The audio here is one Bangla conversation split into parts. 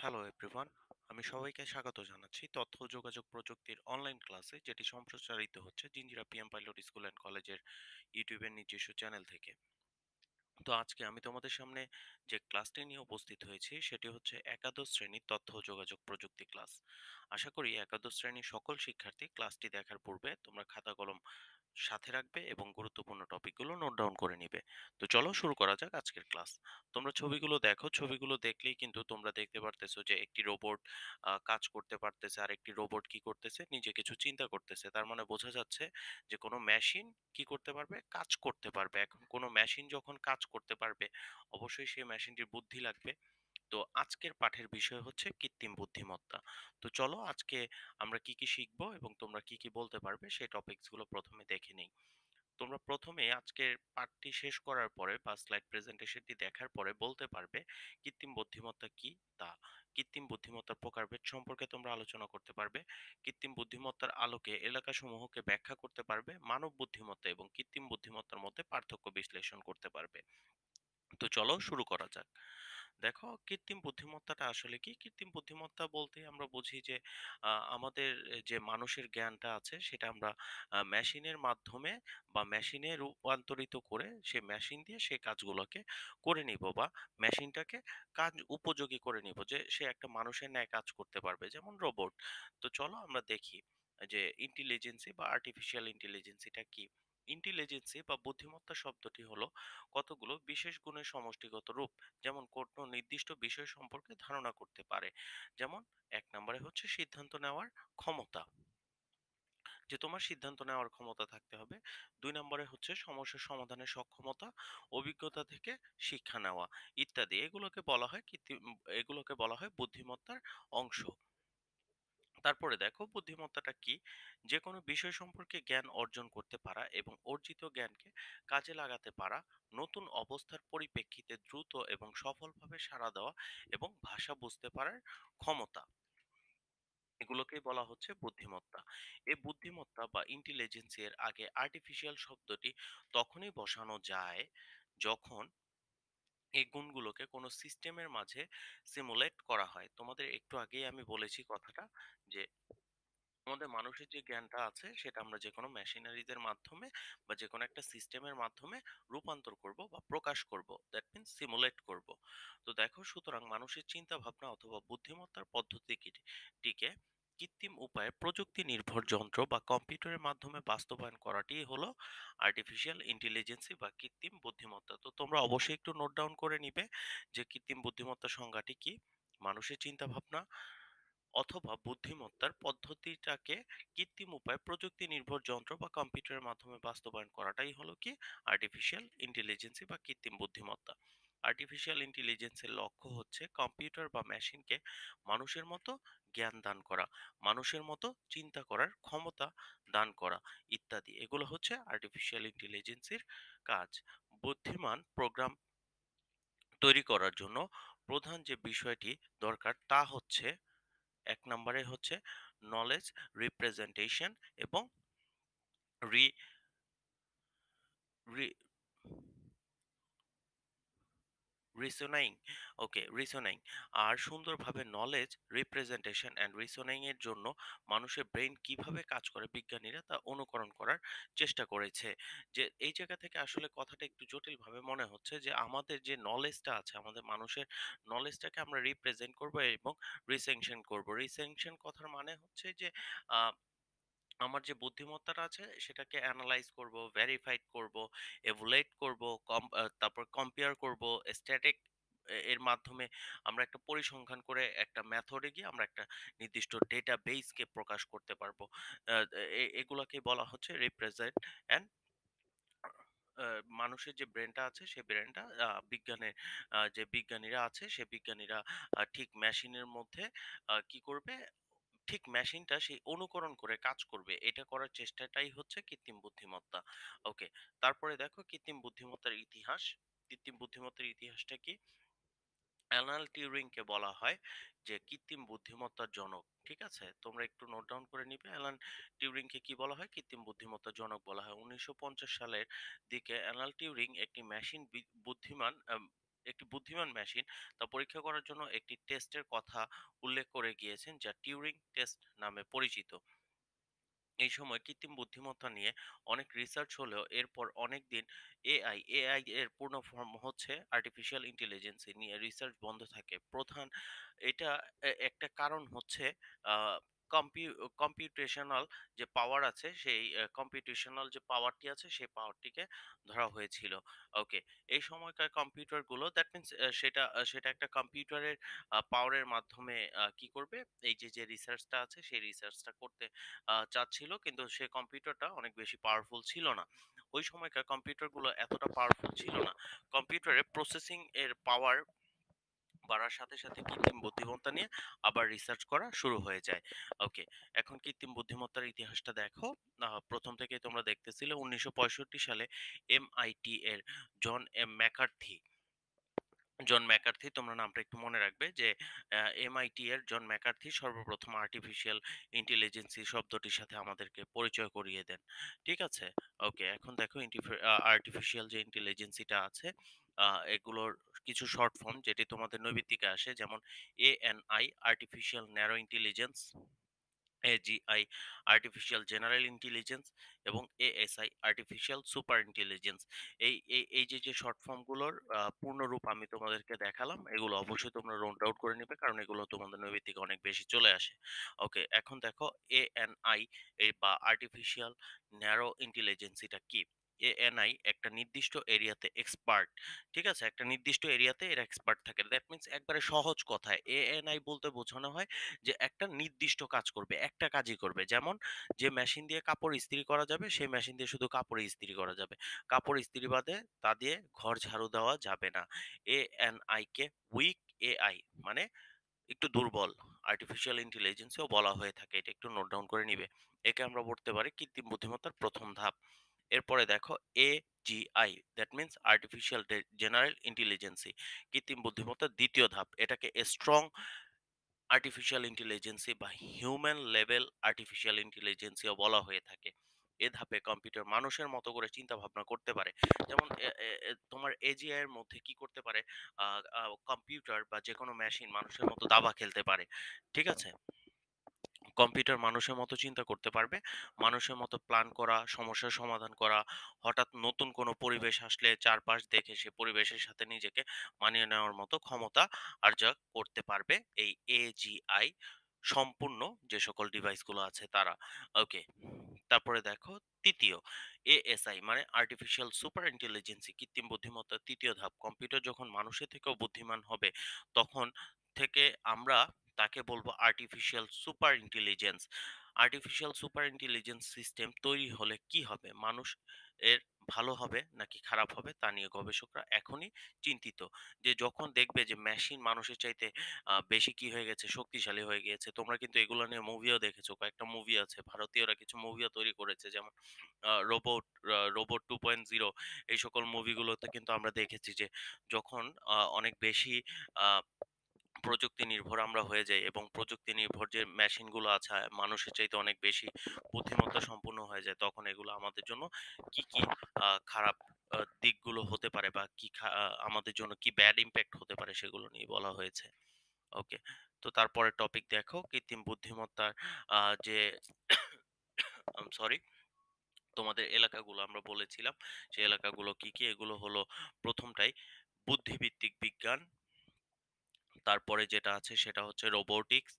হ্যালো এভরিওয়ান, আমি সবাইকে স্বাগত জানাচ্ছি তথ্য ও যোগাযোগ প্রযুক্তির অনলাইন ক্লাসে, যেটি সম্প্রচারিত হচ্ছে Jinjira PM pilot school and কলেজের ইউটিউবের নিজস্ব চ্যানেল থেকে। তো আজকে আমি তোমাদের সামনে যে ক্লাসটি নিয়ে উপস্থিত হয়েছি সেটি হচ্ছে একাদশ শ্রেণীর তথ্য ও যোগাযোগ প্রযুক্তি ক্লাস। আশা করি একাদশ শ্রেণীর সকল শিক্ষার্থী ক্লাসটি দেখার পূর্বে তোমরা খাতা কলম সাথে রাখবে এবং গুরুত্বপূর্ণ টপিকগুলো নোট ডাউন করে নিবে। তো চলো শুরু করা যাক আজকের ক্লাস। তোমরা ছবিগুলো দেখো, ছবিগুলো দেখলেই কিন্তু তোমরা দেখতে পারতেছো যে একটি রোবট কাজ করতে পারতেছে, আর একটি রোবট কি করতেছে, নিজে কিছু চিন্তা করতেছে। তার মানে বোঝা যাচ্ছে যে কোনো মেশিন কি করতে পারবে, কাজ করতে পারবে। এখন কোনো মেশিন যখন কাজ করতে পারবে, অবশ্যই সেই মেশিনটির বুদ্ধি লাগবে। তো আজকের পাঠের বিষয় হচ্ছে কৃত্রিম বুদ্ধিমত্তা। তো চলো আজকে আমরা কি কি শিখবো এবং তোমরা কি কি বলতে পারবে সেই টপিকস গুলো প্রথমে দেখে নেই। তোমরা প্রথমে আজকের পাঠটি শেষ করার পরে বা স্লাইড প্রেজেন্টেশনটি দেখার পরে বলতে পারবে কৃত্রিম বুদ্ধিমত্তা কি তা। কৃত্রিম বুদ্ধিমত্তার প্রকারভেদ সম্পর্কে তোমরা আলোচনা করতে পারবে। কৃত্রিম বুদ্ধিমত্তার আলোকে এলাকাসমূহকে ব্যাখ্যা করতে পারবে। মানব বুদ্ধিমত্তা এবং কৃত্রিম বুদ্ধিমত্তার মধ্যে পার্থক্য বিশ্লেষণ করতে পারবে। তো চলো শুরু করা যাক। দেখো, কৃত্রিম বুদ্ধিমত্তাটা আসলে কি? কৃত্রিম বুদ্ধিমত্তা বলতে আমরা বুঝি যে আমাদের যে মানুষের জ্ঞানটা আছে সেটা আমরা মেশিনের মাধ্যমে বা মেশিনে রূপান্তরিত করে সে মেশিন দিয়ে সে কাজগুলোকে করে নিব, বা মেশিনটাকে কাজ উপযোগী করে নিব যে সে একটা মানুষের ন্যায় কাজ করতে পারবে, যেমন রোবট। তো চলো আমরা দেখি যে ইন্টেলিজেন্সি বা আর্টিফিশিয়াল ইন্টেলিজেন্সিটা কি। ইন্টেলিজেন্সি বা বুদ্ধিমত্তা শব্দটি হলো কতগুলো বিশেষ গুণের সমষ্টিগত রূপ, যেমন কোনো নির্দিষ্ট বিষয় সম্পর্কে ধারণা করতে পারে। যেমন এক নম্বরে হচ্ছে সিদ্ধান্ত নেওয়ার ক্ষমতা, যে তোমার সিদ্ধান্ত নেওয়ার ক্ষমতা থাকতে হবে। দুই নম্বরে হচ্ছে সমস্যা সমাধানের সক্ষমতা, অভিজ্ঞতা থেকে শিক্ষা নেওয়া ইত্যাদি। এগুলোকে বলা হয় বুদ্ধিমত্তার অংশ। তারপরে দেখো বুদ্ধিমত্তাটা কি। যে কোনো বিষয় সম্পর্কে জ্ঞান অর্জন করতে পারা এবং অর্জিত জ্ঞানকে কাজে লাগাতে পারা, নতুন অবস্থার পরিপ্রেক্ষিতে দ্রুত এবং সফলভাবে সাড়া দেওয়া এবং ভাষা বুঝতে পারার ক্ষমতা, এগুলোকেই বলা হচ্ছে বুদ্ধিমত্তা। এই বুদ্ধিমত্তা বা ইন্টেলিজেন্সি এর আগে আর্টিফিশিয়াল শব্দটি তখনই বসানো যায় যখন এই গুণগুলোকে কোনো সিস্টেমের মাঝে সিমুলেট করা হয়। তোমাদের একটু আগেই আমি বলেছি কথাটা, যে আমাদের মানুষের যে জ্ঞানটা আছে সেটা আমরা যে কোনো মেশিনারিজের মাধ্যমে বা যে কোনো একটা সিস্টেমের মাধ্যমে রূপান্তর করব বা প্রকাশ করব, দ্যাট মিন্স সিমুলেট করব। তো দেখো, সুতরাং মানুষের চিন্তা ভাবনা অথবা বুদ্ধিমত্তার পদ্ধতিটিকে কৃত্রিম উপায়ে প্রযুক্তি নির্ভর যন্ত্র বা কম্পিউটারের মাধ্যমে বাস্তবায়ন করাটি হলো আর্টিফিশিয়াল ইন্টেলিজেন্সি বা কৃত্রিম বুদ্ধিমত্তা। তো তোমরা অবশ্যই একটু নোট ডাউন করে নিবে যে কৃত্রিম বুদ্ধিমত্তার সংজ্ঞাটি কি। মানুষের চিন্তা ভাবনা অথবা বুদ্ধিমত্তার পদ্ধতিটাকে কৃত্রিম উপায়ে প্রযুক্তি নির্ভর যন্ত্র বা কম্পিউটারের মাধ্যমে বাস্তবায়ন করাটাই হলো কি আর্টিফিশিয়াল ইন্টেলিজেন্সি বা কৃত্রিম বুদ্ধিমত্তা। আর্টিফিশিয়াল ইন্টেলিজেন্সের লক্ষ্য হচ্ছে কম্পিউটার বা মেশিনকে মানুষের মতো জ্ঞান দান করা, মানুষের মতো চিন্তা করার ক্ষমতা দান করা ইত্যাদি। এগুলো হচ্ছে আর্টিফিশিয়াল ইন্টেলিজেন্সির কাজ। বুদ্ধিমান প্রোগ্রাম তৈরি করার জন্য প্রধান যে বিষয়টি দরকার তা হচ্ছে, এক নম্বরে হচ্ছে নলেজ রিপ্রেজেন্টেশন এবং রি রিসোনাইং। ওকে, রিসোনাইং। আর সুন্দরভাবে নলেজ রিপ্রেজেন্টেশন অ্যান্ড রিসোনাইং এর জন্য মানুষের ব্রেন কিভাবে কাজ করে বিজ্ঞানীরা তা অনুকরণ করার চেষ্টা করেছে। যে এই জায়গা থেকে আসলে কথাটা একটু জটিল ভাবে মনে হচ্ছে, যে আমাদের যে নলেজটা আছে, আমাদের মানুষের নলেজটাকে আমরা রিপ্রেজেন্ট করব এবং রিসেনশন করব। রিসেনশন কথার মানে হচ্ছে যে আহ আমার যে বুদ্ধিমত্তাটা আছে সেটাকে অ্যানালাইজ করব, ভেরিফাইড করব, এভুলেট করব, তারপর কম্পেয়ার করব, স্ট্যাটিক এর মাধ্যমে আমরা একটা পরিসংখ্যান করে একটা মেথডে গিয়ে আমরা একটা নির্দিষ্ট ডেটা বেসকে প্রকাশ করতে পারবো। এগুলাকে বলা হচ্ছে রিপ্রেজেন্ট অ্যান্ড মানুষের যে ব্রেনটা আছে সেই ব্রেনটা বিজ্ঞানের যে বিজ্ঞানীরা আছে সে বিজ্ঞানীরা ঠিক মেশিনের মধ্যে কি করবে, ঠিক মেশিনটা সেই অনুকরণ করে কাজ করবে, এটা করার চেষ্টাটাই হচ্ছে কৃত্রিম বুদ্ধিমত্তা। ওকে, তারপরে দেখো কৃত্রিম বুদ্ধিমত্তার ইতিহাস। কৃত্রিম বুদ্ধিমত্তার ইতিহাসটা কি? অ্যালান টিউরিংকে বলা হয় যে কৃত্রিম বুদ্ধিমত্তার জনক। ঠিক আছে, তোমরা একটু নোট ডাউন করে নিবে। অ্যালান টিউরিংকে কি বলা হয়? কৃত্রিম বুদ্ধিমত্তার জনক বলা হয়। 1950 সালের দিকে অ্যালান টিউরিং একটি মেশিন বুদ্ধিমান একটি বুদ্ধিমান মেশিন তা পরীক্ষা করার জন্য একটি টেস্টের কথা উল্লেখ করে গিয়েছেন, যা টিউরিং টেস্ট নামে পরিচিত। এই সময় কৃত্রিম বুদ্ধিমত্তা নিয়ে অনেক রিসার্চ হলেও এরপর অনেক দিন এআই এর পূর্ণ ফর্ম হচ্ছে আর্টিফিশিয়াল ইন্টেলিজেন্স নিয়ে রিসার্চ বন্ধ থাকে। প্রধান এটা একটা কারণ হচ্ছে আহ, কম্পিউটেশনাল যে পাওয়ার আছে, সেই কম্পিউটেশনাল যে পাওয়ারটি আছে সেই পাওয়ারটিকে ধরা হয়েছিল। ওকে, এই সময়কার কম্পিউটারগুলো দ্যাট মিনস সেটা একটা কম্পিউটারের পাওয়ারের মাধ্যমে কি করবে, এই যে যে রিসার্চটা আছে সেই রিসার্চটা করতে চাচ্ছিল, কিন্তু সে কম্পিউটারটা অনেক বেশি পাওয়ারফুল ছিল না। ওই সময়কার কম্পিউটারগুলো এতটা পাওয়ারফুল ছিল না। কম্পিউটারে প্রসেসিং এর পাওয়ার বাড়ার সাথে সাথে কৃত্রিম বুদ্ধিমত্তা নিয়ে আবার রিসার্চ করা শুরু হয়ে যায়। ওকে, এখন কৃত্রিম বুদ্ধিমত্তার ইতিহাসটা দেখো। প্রথম থেকে তোমরা দেখতেছিলে 1965 সালে এমআইটি এর জন জন ম্যাকার্থি, তোমরা নামটা একটু মনে রাখবে যে এমআইটি এর জন ম্যাকার্থি সর্বপ্রথম আর্টিফিশিয়াল ইন্টেলিজেন্সি শব্দটির সাথে আমাদেরকে পরিচয় করিয়ে দেন। ঠিক আছে? ওকে, এখন দেখো আর্টিফিশিয়াল যে ইন্টেলিজেন্সিটা আছে, এগুলোর কিছু শর্ট ফর্ম যেটি তোমাদের নৈবিত্তিকে আসে, যেমন ANI artificial narrow intelligence, AGI artificial general intelligence এবং এএসআই আর্টিফিশিয়াল সুপার ইন্টেলিজেন্স। এই যে যে শর্ট ফর্মগুলোর পূর্ণরূপ আমি তোমাদেরকে দেখালাম, এগুলো অবশ্যই তোমরা নোট আউট করে নেবে, কারণ এগুলো তোমাদের নৈবিত্তিক থেকে অনেক বেশি চলে আসে। ওকে, এখন দেখো এএনআই বা আর্টিফিশিয়াল ন্যারো ইন্টেলিজেন্সিটা কি। এএনআই একটা নির্দিষ্ট এরিয়াতে এক্সপার্ট। ঠিক আছে, একটা নির্দিষ্ট এরিয়াতে এর এক্সপার্ট থাকে। দ্যাট মিন্স একবারে সহজ কথায় এএনআই বলতে বোঝানো হয় যে একটা নির্দিষ্ট কাজ করবে, একটা কাজই করবে। যেমন যে মেশিন দিয়ে কাপড় ইস্ত্রি করা যাবে, সেই মেশিন দিয়ে শুধু কাপড় ইস্ত্রি করা যাবে। কাপড় ইস্ত্রি বাদে তা দিয়ে ঘর ঝাড়ু দেওয়া যাবে না। এএনআই কে উইক এআই মানে একটু দুর্বল আর্টিফিশিয়াল ইন্টেলিজেন্সও বলা হয়ে থাকে। এটা একটু নোট ডাউন করে নিবে। একে আমরা বলতে পারি কৃত্রিম বুদ্ধিমত্তার প্রথম ধাপ। এরপরে দেখো AGI, that means artificial general ইন্টেলিজেন্সি, কৃত্রিম বুদ্ধিমত্তার দ্বিতীয় ধাপ। এটাকে স্ট্রং আর্টিফিশিয়াল ইন্টেলিজেন্সি বা হিউম্যান লেভেল আর্টিফিশিয়াল ইন্টেলিজেন্সিও বলা হয়ে থাকে। এ ধাপে কম্পিউটার মানুষের মতো করে চিন্তা ভাবনা করতে পারে। যেমন তোমার এজিআই এর মধ্যে কি করতে পারে, কম্পিউটার বা যে কোনো মেশিন মানুষের মতো দাবা খেলতে পারে। ঠিক আছে, কম্পিউটার মানুষের মতো চিন্তা করতে পারবে, মানুষের মতো প্ল্যান করা, সমস্যার সমাধান করা, হঠাৎ নতুন কোনো পরিবেশ আসলে চারপাশ দেখে সে পরিবেশের সাথে নিজেকে মানিয়ে নেওয়ার মতো ক্ষমতা আর যা করতে পারবে এই এজিআই সম্পূর্ণ যে সকল ডিভাইসগুলো আছে তারা। ওকে, তারপরে দেখো তৃতীয় এএসআই মানে আর্টিফিশিয়াল সুপার ইন্টেলিজেন্সি, কৃত্রিম বুদ্ধিমত্তার তৃতীয় ধাপ। কম্পিউটার যখন মানুষের থেকেও বুদ্ধিমান হবে, তখন থেকে আমরা তাকে বলবো artificial super intelligence. Artificial super intelligence system তৈরি হলে কি হবে, মানুষ এর ভালো হবে নাকি খারাপ হবে তা নিয়ে গবেষকরা এখনই চিন্তিত। যে যখন দেখবে যে মেশিন মানুষের চাইতে বেশি কি হয়ে গেছে, শক্তিশালী হয়ে গিয়েছে। তোমরা কিন্তু এগুলো নিয়ে মুভিও দেখেছো, কয়েকটা মুভি আছে, ভারতীয়রা কিছু মুভিও তৈরি করেছে, যেমন রোবট রোবট 2.0। এই সকল মুভিগুলোতে কিন্তু আমরা দেখেছি যে যখন অনেক বেশি আহ প্রযুক্তি নির্ভর আমরা হয়ে যাই এবং প্রযুক্তি নির্ভর যে মেশিনগুলো আছে মানুষের চাইতে অনেক বেশি বুদ্ধিমত্তা সম্পন্ন হয়ে যায়, তখন এগুলো আমাদের জন্য কি কি খারাপ দিকগুলো হতে পারে বা কি আমাদের জন্য কি ব্যাড ইম্প্যাক্ট হতে পারে সেগুলো নিয়ে বলা হয়েছে। ওকে, তো তারপরে টপিক দেখো কৃত্রিম বুদ্ধিমত্তার যে সরি, তোমাদের এলাকাগুলো আমরা বলেছিলাম, সেই এলাকাগুলো কি কি, এগুলো হলো প্রথমটাই বুদ্ধিভিত্তিক বিজ্ঞান, তারপরে যেটা আছে সেটা হচ্ছে রোবোটিক্স,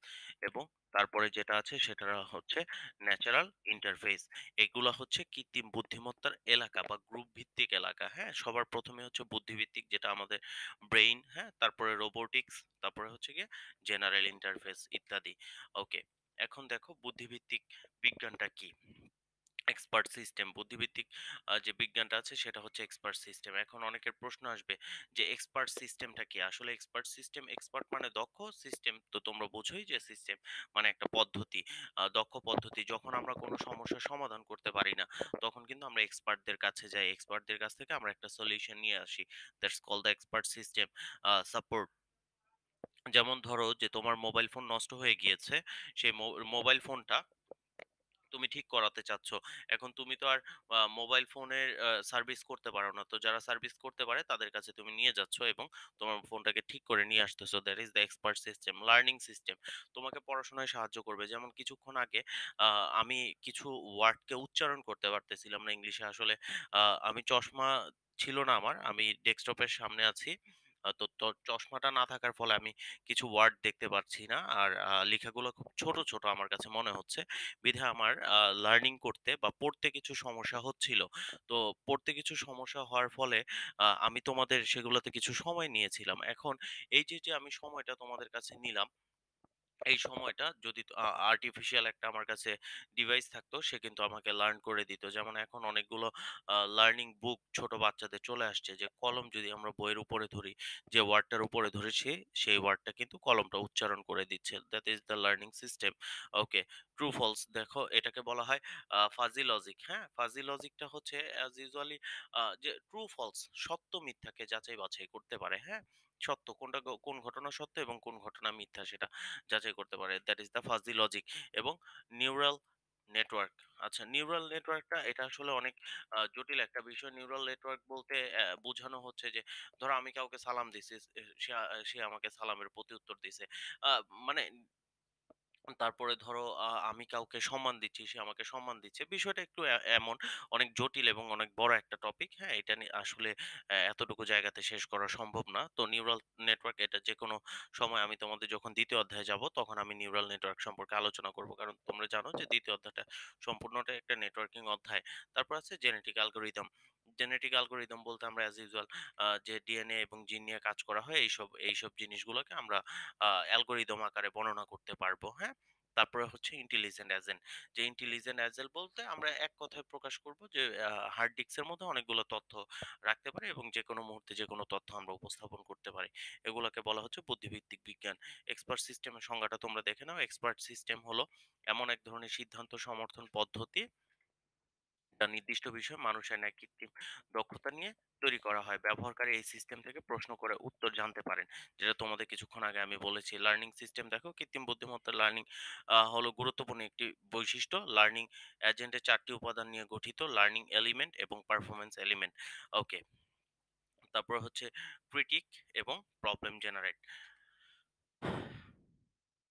এবং তারপরে যেটা আছে সেটা হচ্ছে ন্যাচারাল ইন্টারফেস। এগুলা হচ্ছে কৃত্রিম বুদ্ধিমত্তার এলাকা বা গ্রুপ ভিত্তিক এলাকা। হ্যাঁ, সবার প্রথমে হচ্ছে বুদ্ধিভিত্তিক যেটা আমাদের ব্রেইন, হ্যাঁ, তারপরে রোবোটিক্স, তারপরে হচ্ছে গিয়ে জেনারেল ইন্টারফেস ইত্যাদি। ওকে, এখন দেখো বুদ্ধিভিত্তিক বিজ্ঞানটা কি। এক্সপার্ট সিস্টেম, বুদ্ধিভিত্তিক যে বিজ্ঞানটা আছে সেটা হচ্ছে এক্সপার্ট সিস্টেম। এখন অনেকের প্রশ্ন আসবে যে এক্সপার্ট সিস্টেমটা কি। আসলে এক্সপার্ট সিস্টেম, এক্সপার্ট মানে দক্ষ, সিস্টেম তো তোমরা বোঝোই যে সিস্টেম মানে একটা পদ্ধতি, দক্ষ পদ্ধতি। যখন আমরা কোনো সমস্যার সমাধান করতে পারি না, তখন কিন্তু আমরা এক্সপার্টদের কাছে যাই, এক্সপার্টদের কাছ থেকে আমরা একটা সলিউশন নিয়ে আসি। That's call the expert system support. যেমন ধরো যে তোমার মোবাইল ফোন নষ্ট হয়ে গিয়েছে, সেই মোবাইল ফোনটা তুমি ঠিক করাতে চাচ্ছ। এখন তুমি তো আর মোবাইল ফোনের সার্ভিস করতে পারো না। তো যারা সার্ভিস করতে পারে তাদের কাছে তুমি নিয়ে যাচ্ছ এবং তোমার ফোনটাকে ঠিক করে নিয়ে আসতেছো। That is the expert system, learning system. তোমাকে পড়াশোনায় সাহায্য করবে। যেমন কিছুক্ষণ আগে আ আমি কিছু ওয়ার্ডকে উচ্চারণ করতে পারতেছিলাম না ইংলিশে। আসলে আমি চশমা ছিল না আমার। আমি ডেস্কটপের সামনে আছি। তো চশমাটা না থাকার ফলে আমি কিছু ওয়ার্ড দেখতে পাচ্ছি না। আর লেখাগুলো খুব ছোট, ছোট আমার কাছে মনে হচ্ছে। বিধায় আমার লার্নিং করতে বা পড়তে কিছু সমস্যা হচ্ছিল। তো পড়তে কিছু সমস্যা হওয়ার ফলে আমি তোমাদের সেগুলোতে কিছু সময় নিয়েছিলাম। এখন এই যে আমি সময়টা তোমাদের কাছে নিলাম, এই সময়টা যদি আর্টিফিশিয়াল একটা আমার কাছে ডিভাইস থাকতো, সে কিন্তু আমাকে লার্ন করে দিত। যেমন এখন অনেকগুলো লার্নিং বুক ছোট বাচ্চাদের চলে আসছে, যে কলম যদি আমরা বইয়ের উপরে ধরি, যে ওয়ার্ডটার উপরে ধরেছি সেই ওয়ার্ডটা কিন্তু কলমটা উচ্চারণ করে দিচ্ছে। That is the learning system. Okay, true false দেখো, এটাকে বলা হয় ফাজি লজিক। হ্যাঁ, ফাজি লজিকটা হচ্ছে অ্যাজ ইউজুয়ালি যে ট্রু ফলস, সত্য মিথ্যাকে যাচাই বাছাই করতে পারে। হ্যাঁ, সত্য কোনটা, কোন ঘটনা সত্য এবং কোন ঘটনা মিথ্যা সেটা যাচাই করতে পারে। That is the fuzzy logic. এবং নিউরাল নেটওয়ার্ক। আচ্ছা, নিউরাল নেটওয়ার্কটা এটা আসলে অনেক জটিল একটা বিষয়। নিউরাল নেটওয়ার্ক বলতে বোঝানো হচ্ছে যে, ধরো আমি কাউকে সালাম দিছি, সে আমাকে সালামের প্রতিউত্তর দিছে। আ মানে তারপরে ধরো আমি কাউকে সম্মান দিচ্ছি, সে আমাকে সম্মান দিচ্ছে। বিষয়টা একটু এমন অনেক জটিল এবং অনেক বড় একটা টপিক। হ্যাঁ, এটা নিয়ে আসলে এতটুকু জায়গাতে শেষ করা সম্ভব না। তো নিউরাল নেটওয়ার্ক এটা যেকোনো সময় আমি তোমাদের যখন ২য় অধ্যায়ে যাব তখন আমি নিউরাল নেটওয়ার্ক সম্পর্কে আলোচনা করব। কারণ তোমরা জানো যে ২য় অধ্যায়টা সম্পূর্ণটাই একটা নেটওয়ার্কিং অধ্যায়। তারপর আছে জেনেটিক অ্যালগরিদম। জেনেটিক অ্যালগরিদম বলতে আমরা অ্যাজ ইউজুয়াল যে ডিএনএ এবং জিন নিয়ে কাজ করা হয়, এইসব জিনিসগুলোকে আমরা অ্যালগরিদম আকারে বর্ণনা করতে পারবো। হ্যাঁ? তারপরে হচ্ছে ইন্টেলিজেন্ট এজেন্ট। যে ইন্টেলিজেন্ট এজেন্ট বলতে আমরা এক কথায় প্রকাশ করব যে হার্ড ডিস্কের মধ্যে অনেকগুলো তথ্য রাখতে পারি এবং যেকোনো মুহূর্তে যেকোনো তথ্য আমরা উপস্থাপন করতে পারি। এগুলোকে বলা হচ্ছে বুদ্ধিভিত্তিক বিজ্ঞান। এক্সপার্ট সিস্টেমের সংজ্ঞাটা তোমরা দেখে নাও। এক্সপার্ট সিস্টেম হলো এমন এক ধরনের সিদ্ধান্ত সমর্থন পদ্ধতি যা নির্দিষ্ট বিষয়ে মানুষের ন্যায় কৃত্রিম দক্ষতা নিয়ে তৈরি করা হয়। ব্যবহারকারী এই সিস্টেম থেকে প্রশ্ন করে উত্তর জানতে পারেন। যেটা তোমাদের কিছুক্ষণ আগে আমি বলেছি। লার্নিং সিস্টেম দেখো, কৃত্রিম বুদ্ধিমত্তা লার্নিং হলো গুরুত্বপূর্ণ একটি বৈশিষ্ট্য। লার্নিং এজেন্টের ৪ টি উপাদান নিয়ে গঠিত: লার্নিং এলিমেন্ট এবং পারফরম্যান্স এলিমেন্ট। ওকে। তারপর হচ্ছে ক্রিটিক এবং প্রবলেম জেনারেট।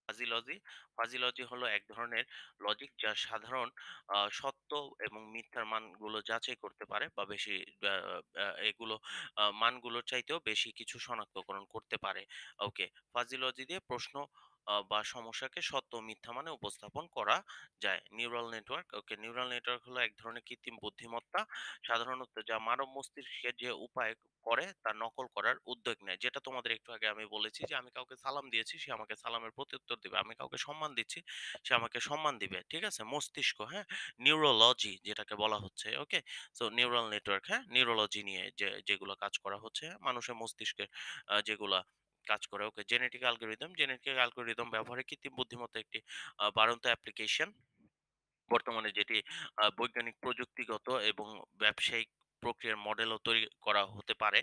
ফাজিলজি ফাজিলজি হলো এক ধরনের লজিক যা সাধারণ সত্য এবং মিথ্যার মানগুলো যাচাই করতে পারে বা বেশি এগুলো মানগুলোর চাইতেও বেশি কিছু শনাক্তকরণ করতে পারে। ওকে, ফাজিলজি দিয়ে প্রশ্ন বা সমস্যাকে সত্য ও মিথ্যা মানে উপস্থাপন করা যায়। Neural network. Okay, neural network হলো এক ধরনের কৃত্রিম বুদ্ধিমত্তা সাধারণত যা মানব মস্তিষ্কের যে উপায় করে তা নকল করার উদ্যোগ নেয়। যেটা তোমাদের একটু আগে আমি বলেছি যে আমি কাউকে সালাম দিয়েছি, সে আমাকে সালামের প্রত্যুত্তর দিবে। আমি কাউকে সম্মান দিচ্ছি, সে আমাকে সম্মান দিবে। ঠিক আছে? মস্তিষ্ক, হ্যাঁ? নিউরোলজি যেটাকে বলা হচ্ছে। ওকে? সো নিউরাল নেটওয়ার্ক, হ্যাঁ? নিউরোলজি নিয়ে যেগুলো কাজ করা হচ্ছে, মানুষের মস্তিষ্কে যেগুলা কাজ করে। ওকে, জেনেটিক অ্যালগরিদম। জেনেটিক অ্যালগরিদম ব্যবহারে কৃত্রিম বুদ্ধিমত্তা একটি বাড়ন্ত অ্যাপ্লিকেশন বর্তমানে, যেটি বৈজ্ঞানিক, প্রযুক্তিগত এবং ব্যবসায়িক প্রক্রিয়ার মডেলও তৈরি করা হতে পারে।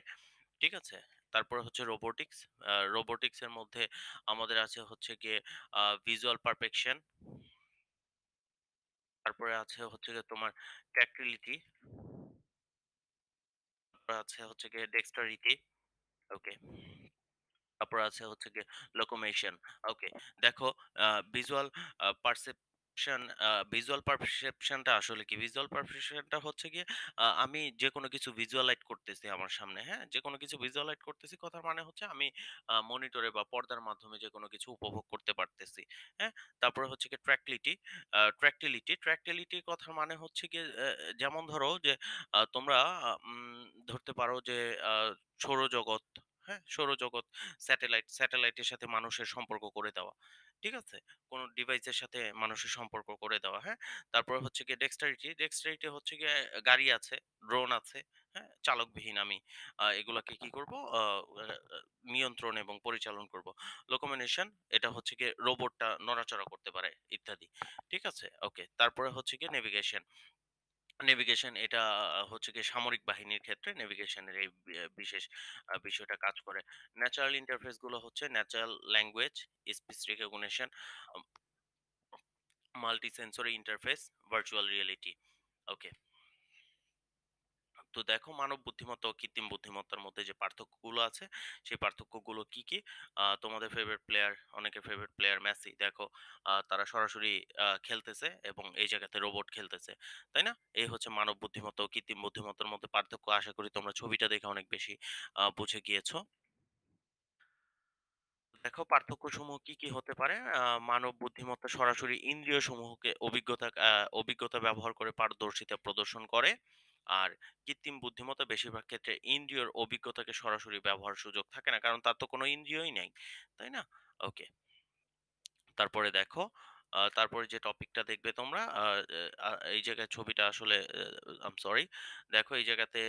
ঠিক আছে? তারপরে হচ্ছে রোবোটিক্স। রোবোটিক্স এর মধ্যে আমাদের আছে হচ্ছে গিয়ে ভিজুয়াল পারফেকশন। তারপরে আছে হচ্ছে গিয়ে তোমার ট্যাক্টিলিটি। তারপরে আছে হচ্ছে গিয়ে ডেক্সটারিটি। ওকে। তারপর আছে হচ্ছে গিয়ে লোকোমেশন। ওকে, দেখো, ভিজুয়াল পারসেপশন, ভিজুয়াল পারসেপশনটা আসলে কি? ভিজুয়াল পারসেপশনটা হচ্ছে গিয়ে আমি যেকোনো কিছু ভিজুয়ালাইজ করতেছি আমার সামনে। হ্যাঁ, যেকোনো কিছু ভিজুয়ালাইজ করতেছি, কথার মানে হচ্ছে আমি মনিটরে বা পর্দার মাধ্যমে যেকোনো কিছু উপভোগ করতে পারতেছি। হ্যাঁ, তারপরে হচ্ছে গিয়ে ট্র্যাকলিটি। ট্র্যাকটিলিটির কথার মানে হচ্ছে গিয়ে যেমন ধরো যে তোমরা ধরতে পারো যে সৌরজগৎ, হ্যাঁ, সৌরজগৎ, স্যাটেলাইটের সাথে মানুষের সম্পর্ক করে দেওয়া। ঠিক আছে? কোন ডিভাইসের সাথে মানুষের সম্পর্ক করে দেওয়া। হ্যাঁ? তারপর হচ্ছে গিয়ে ডেক্সটারিটি। ডেক্সটারিটি হচ্ছে গিয়ে গাড়ি আছে, ড্রোন আছে, হ্যাঁ? চালকবিহীন আমি এগুলাকে কি করব? আ আ নিয়ন্ত্রণ এবং পরিচালন করব। লোকোমোশন, এটা হচ্ছে গিয়ে রোবটটা নড়াচড়া করতে পারে ইত্যাদি। ঠিক আছে? ওকে। তারপরে হচ্ছে গিয়ে নেভিগেশন। নেভিগেশন এটা হচ্ছে গিয়ে সামরিক বাহিনীর ক্ষেত্রে নেভিগেশনের এই বিশেষ বিষয়টা কাজ করে। ন্যাচারাল ইন্টারফেস গুলো হচ্ছে natural language, speech recognition, multi sensory interface virtual reality. Okay. তো দেখো মানব বুদ্ধিমত্তা ও কৃত্রিম বুদ্ধিমত্তার মধ্যে যে পার্থক্যগুলো আছে সেই পার্থক্যগুলো কি কি? তোমাদের ফেভারিট প্লেয়ার, অনেকের ফেভারিট প্লেয়ার মেসি দেখো, তারা সরাসরি খেলতেছে এবং এই জায়গাতে রোবট খেলতেছে, তাই না? এই হচ্ছে মানব বুদ্ধিমত্তা ও কৃত্রিম বুদ্ধিমত্তার মধ্যে পার্থক্য। আশা করি তোমরা ছবিটা দেখে অনেক বেশি বুঝে গিয়েছো। দেখো পার্থক্যসমূহ কি কি হতে পারে? মানব বুদ্ধিমত্তা সরাসরি ইন্দ্রিয় সমূহকে অভিজ্ঞতা ব্যবহার করে পারদর্শিতা প্রদর্শন করে। আর কৃত্রিম বুদ্ধিমত্তা বেশিরভাগ ক্ষেত্রে ইন্দ্রিয়র অভিজ্ঞতাকে সরাসরি ব্যবহার সুযোগ থাকে না, কারণ তার তো কোনো ইন্দ্রিয়ই নাই, তাই না? ওকে। তারপরে দেখো, তারপরে যে টপিকটা দেখবে তোমরা, এই জায়গায় ছবিটা আসলে আম সরি। দেখো এই জায়গাতে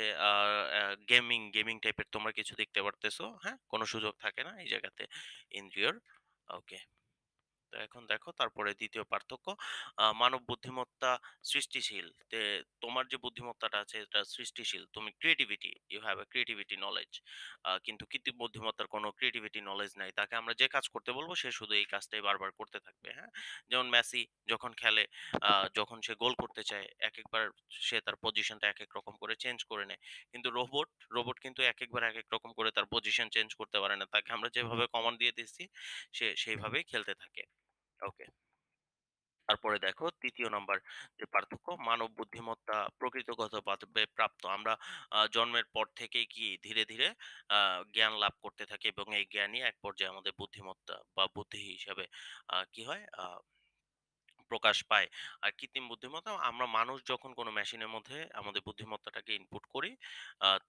গেমিং টাইপের তোমরা কিছু দেখতে পারতেছো, হ্যাঁ? কোনো সুযোগ থাকে না এই জায়গাতে ইন্দ্রিয়র। ওকে। তো এখন দেখো তারপরে দ্বিতীয় পার্থক্য, মানব বুদ্ধিমত্তা সৃষ্টিশীল। তোমার যে বুদ্ধিমত্তাটা আছে এটা সৃষ্টিশীল, তুমি creativity, you have a creativity knowledge. কিন্তু কৃত্রিম বুদ্ধিমত্তার কোনো ক্রিয়েটিভিটি নলেজ নাই, তাকে আমরা যে কাজ করতে বলবো সে শুধু এই কাজটাই বারবার করতে থাকবে, হ্যাঁ? যেমন মেসি যখন খেলে, যখন সে গোল করতে চায় এক একবার সে তার পজিশনটা এক এক রকম করে চেঞ্জ করে নেয়। কিন্তু রোবট কিন্তু এক একবার এক এক রকম করে তার পজিশন চেঞ্জ করতে পারে না, তাকে আমরা যেভাবে কমান্ড দিয়ে দিচ্ছি সে সেইভাবেই খেলতে থাকে। ওকে। তারপরে দেখো ৩য় নাম্বার যে পার্থক্য, মানব বুদ্ধিমত্তা প্রকৃতিগতভাবে প্রাপ্ত। আমরা জন্মের পর থেকেই কি ধীরে ধীরে জ্ঞান লাভ করতে থাকি এবং এই জ্ঞানই এক পর্যায়ে আমাদের বুদ্ধিমত্তা বা বুদ্ধি হিসাবে কি হয় প্রকাশ পায়। আর কৃত্রিম বুদ্ধিমত্তা, আমরা মানুষ যখন কোনো মেশিনের মধ্যে আমাদের বুদ্ধিমত্তাটাকে ইনপুট করি,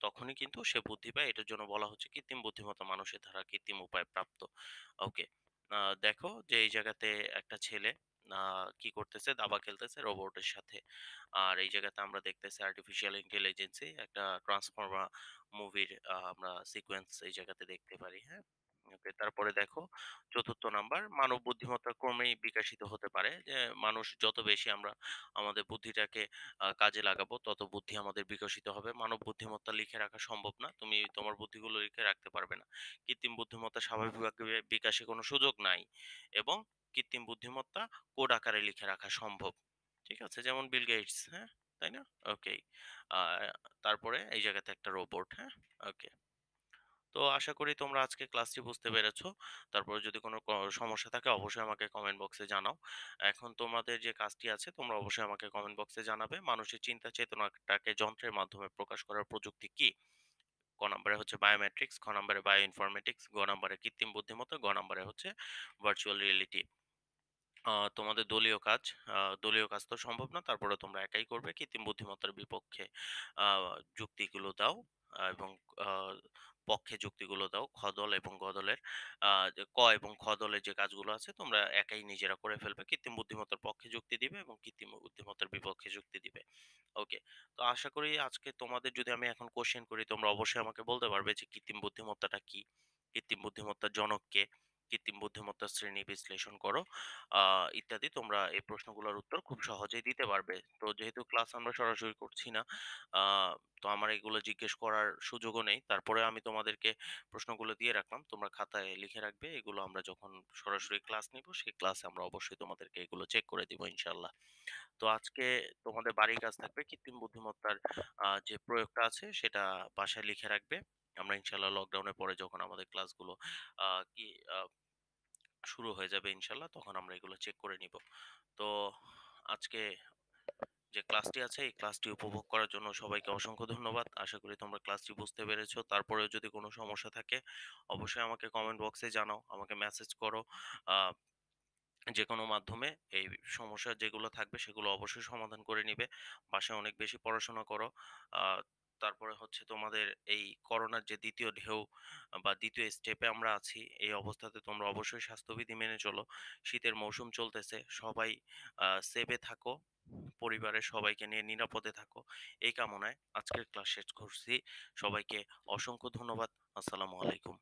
তখনই কিন্তু সে বুদ্ধি পায়। এটার জন্য বলা হচ্ছে কৃত্রিম বুদ্ধিমত্তা মানুষের দ্বারা কৃত্রিম উপায়ে প্রাপ্ত। ওকে। দেখো যে এই জায়গাতে একটা ছেলে কি করতেছে? দাবা খেলতেছে রোবটের সাথে। আর এই জায়গাতে আমরা দেখতেছি আর্টিফিশিয়াল ইন্টেলিজেন্সি একটা ট্রান্সফর্মার মুভির আমরা সিকোয়েন্স এই জায়গাতে দেখতে পারি, হ্যাঁ? ওকে। তারপরে দেখো ৪র্থ নাম্বার, মানব বুদ্ধিমত্তা ক্রমেই বিকশিত হতে পারে। যে মানুষ যত বেশি আমরা আমাদের বুদ্ধিটাকে কাজে লাগাবো তত বুদ্ধি আমাদের বিকশিত হবে। মানব বুদ্ধিমত্তা লিখে রাখা সম্ভব না। তুমি তোমার বুদ্ধিগুলো লিখে রাখতে পারবে না। কৃত্রিম বুদ্ধিমত্তা স্বাভাবিকভাবে বিকাশে কোনো সুযোগ নাই এবং কৃত্রিম বুদ্ধিমত্তা কোড আকারে লিখে রাখা সম্ভব। ঠিক আছে? যেমন বিল গেটস, হ্যাঁ? তাই না? ওকে। আ তারপরে এই জায়গাতে একটা রোবট, হ্যাঁ? ওকে। তো আশা করি তোমরা আজকে ক্লাসটি বুঝতে পেরেছো। তারপরে যদি কোনো সমস্যা থাকে অবশ্যই আমাকে কমেন্ট বক্সে জানাও। এখন তোমাদের যে কাজটি আছে তোমরা অবশ্যই আমাকে কমেন্ট বক্সে জানাবে। মানুষের চিন্তা চেতনাটাকে যন্ত্রের মাধ্যমে প্রকাশ করার প্রযুক্তি কি? ক নম্বরে হচ্ছে বায়োমেট্রিক্স, খ নম্বরে বায়ো ইনফরমেটিক্স, গ নম্বরে কৃত্রিম বুদ্ধিমত্তা, গ নম্বরে হচ্ছে ভার্চুয়াল রিয়েলিটি। তোমাদের দলীয় কাজ তো সম্ভব না। তারপরেও তোমরা একাই করবে। কৃত্রিম বুদ্ধিমত্তার বিপক্ষে আ যুক্তিগুলো দাও এবং আ পক্ষে যুক্তিগুলো দাও। খ দল এবং গ দলের যে ক এবং খ দলের যে কাজগুলো আছে তোমরা একাই নিজেরা করে ফেলবে। কৃত্রিম বুদ্ধিমত্তার পক্ষে যুক্তি দিবে এবং কৃত্রিম বুদ্ধিমত্তার বিপক্ষে যুক্তি দিবে। ওকে। তো আশা করি আজকে তোমাদের যদি আমি এখন কোয়েশ্চেন করি তোমরা অবশ্যই আমাকে বলতে পারবে যে কৃত্রিম বুদ্ধিমত্তাটা কি? কৃত্রিম বুদ্ধিমত্তার জনক কে? কৃত্রিম বুদ্ধিমত্তার শ্রেণী বিশ্লেষণ করো। আ ইত্যাদি তোমরা এই প্রশ্নগুলোর উত্তর খুব সহজেই দিতে পারবে। তো যেহেতু ক্লাস আমরা সরাসরি করছি না, আ তো আমার এগুলো জিজ্ঞেস করার সুযোগও নেই। তারপরেও আমি তোমাদেরকে প্রশ্নগুলো দিয়ে রাখলাম। তোমরা খাতায় লিখে রাখবে। এগুলো আমরা যখন সরাসরি ক্লাস নিব, সেই ক্লাসে আমরা অবশ্যই তোমাদেরকে এগুলো চেক করে দিব ইনশাআল্লাহ। তো আজকে তোমাদের বাড়ির কাজ থাকবে কৃত্রিম বুদ্ধিমত্তার যে প্রয়োগটা আছে সেটা বাসায় লিখে রাখবে। আমরা ইনশাআল্লাহ লকডাউনের পরে যখন আমাদের ক্লাসগুলো আ কি আ শুরু হয়ে যাবে ইনশাআল্লাহ, তখন আমরা এগুলো চেক করে নিব। তো আজকে যে ক্লাসটি আছে এই ক্লাসটি উপভোগ করার জন্য সবাইকে অসংখ্য ধন্যবাদ। আশা করি তোমরা ক্লাসটি বুঝতে পেরেছো। তারপরেও যদি কোনো সমস্যা থাকে অবশ্যই আমাকে কমেন্ট বক্সে জানাও, আমাকে মেসেজ করো। আ যেকোনো মাধ্যমে এই সমস্যা যেগুলো থাকবে সেগুলো অবশ্যই সমাধান করে নিবে। বাসায় অনেক বেশি পড়াশোনা করো। আ তারপরে হচ্ছে তোমাদের এই করোনার যে ২য় ঢেউ বা ২য় স্টেপে আমরা আছি, এই অবস্থাতে তোমরা অবশ্যই স্বাস্থ্যবিধি মেনে চলো। শীতের মৌসুম চলতেছে। সবাই সেফে থাকো। পরিবারের সবাইকে নিয়ে নিরাপদে থাকো। এই কামনায় আজকের ক্লাস শেষ করছি। সবাইকে অসংখ্য ধন্যবাদ। আসসালামু আলাইকুম।